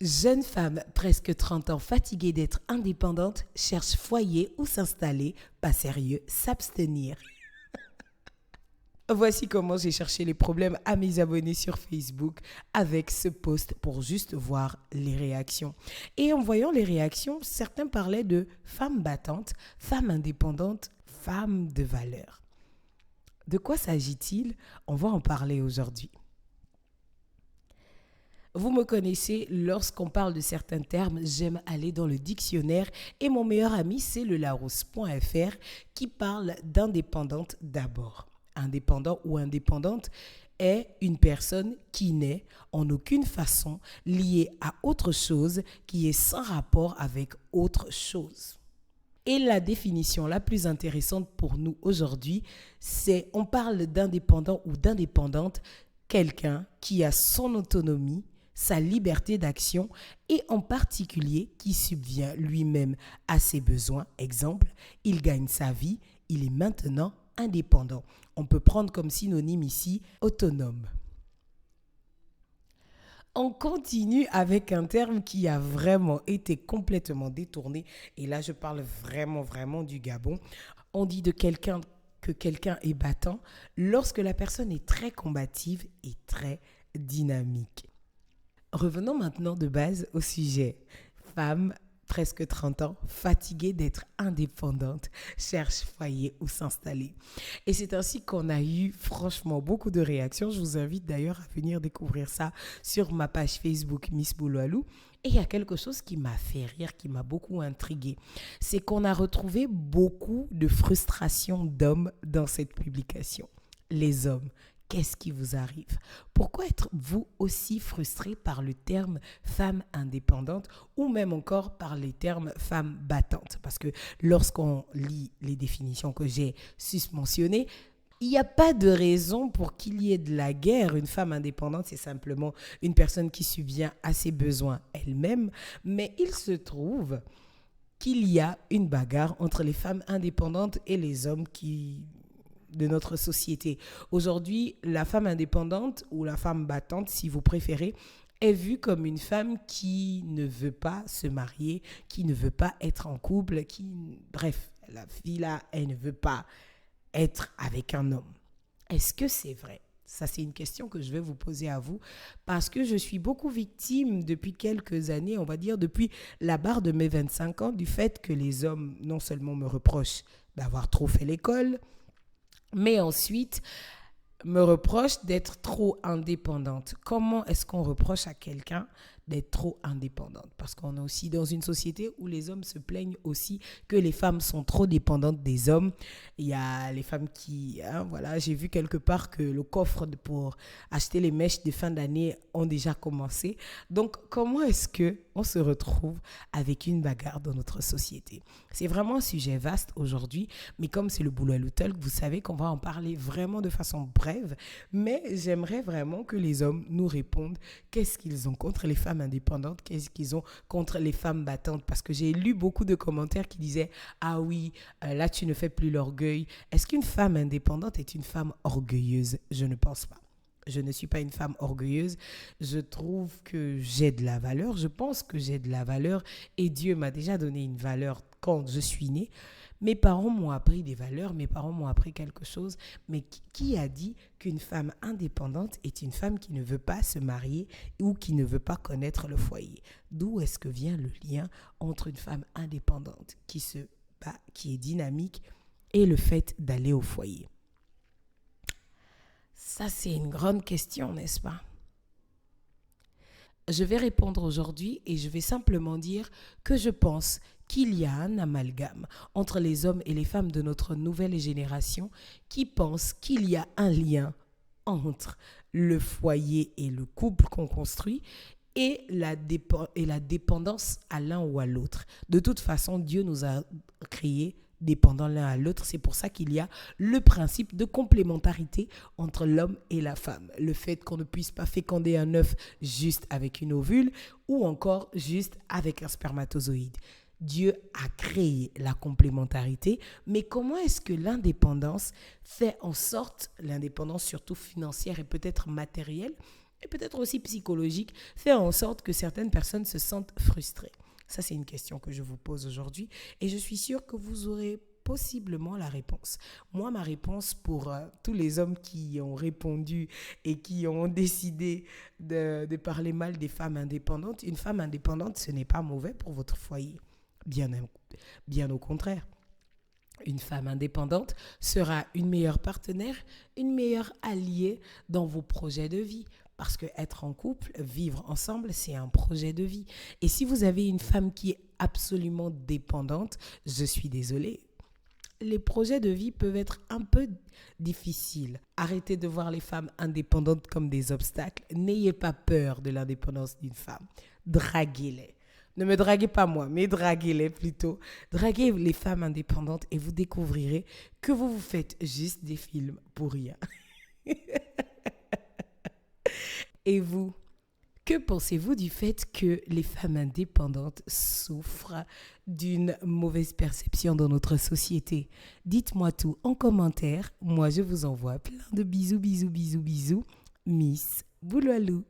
Jeune femme, presque 30 ans, fatiguée d'être indépendante, cherche foyer où s'installer, pas sérieux, s'abstenir. Voici comment j'ai cherché les problèmes à mes abonnés sur Facebook avec ce post pour juste voir les réactions. Et en voyant les réactions, certains parlaient de femmes battantes, femmes indépendantes, femmes de valeur. De quoi s'agit-il? On va en parler aujourd'hui. Vous me connaissez, lorsqu'on parle de certains termes, j'aime aller dans le dictionnaire et mon meilleur ami, c'est le larousse.fr qui parle d'indépendante d'abord. Indépendant ou indépendante est une personne qui n'est en aucune façon liée à autre chose, qui est sans rapport avec autre chose. Et la définition la plus intéressante pour nous aujourd'hui, c'est on parle d'indépendant ou d'indépendante, quelqu'un qui a son autonomie, sa liberté d'action et en particulier qui subvient lui-même à ses besoins. Exemple, il gagne sa vie, il est maintenant indépendant. On peut prendre comme synonyme ici autonome. On continue avec un terme qui a vraiment été complètement détourné. Et là, je parle vraiment du Gabon. On dit de quelqu'un que quelqu'un est battant lorsque la personne est très combative et très dynamique. Revenons maintenant de base au sujet. Femme, presque 30 ans, fatiguée d'être indépendante, cherche foyer où s'installer. Et c'est ainsi qu'on a eu franchement beaucoup de réactions. Je vous invite d'ailleurs à venir découvrir ça sur ma page Facebook Miss Bouloualou. Et il y a quelque chose qui m'a fait rire, qui m'a beaucoup intriguée. C'est qu'on a retrouvé beaucoup de frustration d'hommes dans cette publication. Les hommes, qu'est-ce qui vous arrive? Pourquoi êtes-vous aussi frustré par le terme femme indépendante ou même encore par les termes femme battante? Parce que lorsqu'on lit les définitions que j'ai susmentionnées, il n'y a pas de raison pour qu'il y ait de la guerre. Une femme indépendante, c'est simplement une personne qui subvient à ses besoins elle-même. Mais il se trouve qu'il y a une bagarre entre les femmes indépendantes et les hommes de notre société. Aujourd'hui, la femme indépendante ou la femme battante, si vous préférez, est vue comme une femme qui ne veut pas se marier, qui ne veut pas être en couple, bref, la fille là, elle ne veut pas être avec un homme. Est-ce que c'est vrai? Ça, c'est une question que je vais vous poser à vous parce que je suis beaucoup victime depuis quelques années, on va dire depuis la barre de mes 25 ans, du fait que les hommes non seulement me reprochent d'avoir trop fait l'école, mais ensuite me reproche d'être trop indépendante. Comment est-ce qu'on reproche à quelqu'un d'être trop indépendante? Parce qu'on est aussi dans une société où les hommes se plaignent aussi que les femmes sont trop dépendantes des hommes. Il y a les femmes qui, voilà, j'ai vu quelque part que le coffre pour acheter les mèches de fin d'année ont déjà commencé. Donc, comment est-ce que on se retrouve avec une bagarre dans notre société? C'est vraiment un sujet vaste aujourd'hui, mais comme c'est le Bouloualou Talk, vous savez qu'on va en parler vraiment de façon brève, mais j'aimerais vraiment que les hommes nous répondent qu'est-ce qu'ils ont contre les femmes indépendantes, qu'est-ce qu'ils ont contre les femmes battantes, parce que j'ai lu beaucoup de commentaires qui disaient « Ah oui, là tu ne fais plus l'orgueil ». Est-ce qu'une femme indépendante est une femme orgueilleuse? Je ne pense pas. Je ne suis pas une femme orgueilleuse. Je trouve que j'ai de la valeur. Je pense que j'ai de la valeur et Dieu m'a déjà donné une valeur quand je suis née. Mes parents m'ont appris des valeurs, mes parents m'ont appris quelque chose, mais qui a dit qu'une femme indépendante est une femme qui ne veut pas se marier ou qui ne veut pas connaître le foyer? D'où est-ce que vient le lien entre une femme indépendante qui se bat, qui est dynamique, et le fait d'aller au foyer? Ça, c'est une grande question, n'est-ce pas? Je vais répondre aujourd'hui et je vais simplement dire que je pense qu'il y a un amalgame entre les hommes et les femmes de notre nouvelle génération qui pensent qu'il y a un lien entre le foyer et le couple qu'on construit et la dépendance à l'un ou à l'autre. De toute façon, Dieu nous a créés dépendant l'un à l'autre. C'est pour ça qu'il y a le principe de complémentarité entre l'homme et la femme. Le fait qu'on ne puisse pas féconder un œuf juste avec une ovule ou encore juste avec un spermatozoïde. Dieu a créé la complémentarité, mais comment est-ce que l'indépendance fait en sorte, l'indépendance surtout financière et peut-être matérielle, et peut-être aussi psychologique, fait en sorte que certaines personnes se sentent frustrées? Ça, c'est une question que je vous pose aujourd'hui et je suis sûre que vous aurez possiblement la réponse. Moi, ma réponse pour tous les hommes qui ont répondu et qui ont décidé de parler mal des femmes indépendantes, une femme indépendante, ce n'est pas mauvais pour votre foyer. Bien au contraire. Une femme indépendante sera une meilleure partenaire, une meilleure alliée dans vos projets de vie. Parce que être en couple, vivre ensemble, c'est un projet de vie. Et si vous avez une femme qui est absolument dépendante, je suis désolée, les projets de vie peuvent être un peu difficiles. Arrêtez de voir les femmes indépendantes comme des obstacles. N'ayez pas peur de l'indépendance d'une femme. Draguez-les. Ne me draguez pas moi, mais draguez-les plutôt. Draguez les femmes indépendantes et vous découvrirez que vous vous faites juste des films pour rien. Et vous, que pensez-vous du fait que les femmes indépendantes souffrent d'une mauvaise perception dans notre société? Dites-moi tout en commentaire. Moi, je vous envoie plein de bisous, bisous, bisous, bisous. Miss Bouloilou.